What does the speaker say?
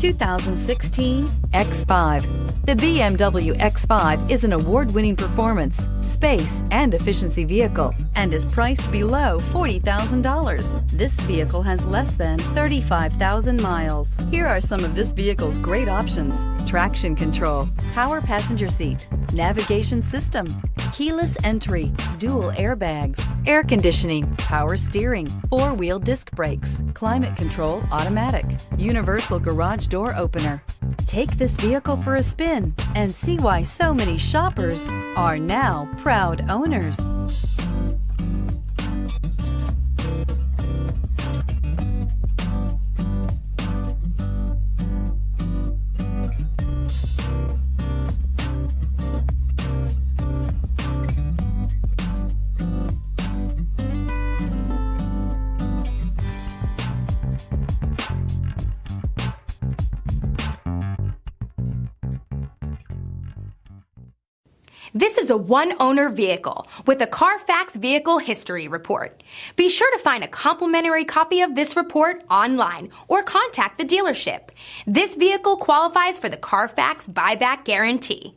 2016 X5. The BMW X5 is an award-winning performance, space, and efficiency vehicle and is priced below $40,000. This vehicle has less than 35,000 miles. Here are some of this vehicle's great options: traction control, power passenger seat, navigation system, keyless entry, dual airbags, air conditioning, power steering, four-wheel disc brakes, climate control automatic, universal garage door opener. Take this vehicle for a spin and see why so many shoppers are now proud owners. This is a one-owner vehicle with a Carfax Vehicle History Report. Be sure to find a complimentary copy of this report online or contact the dealership. This vehicle qualifies for the Carfax Buyback Guarantee.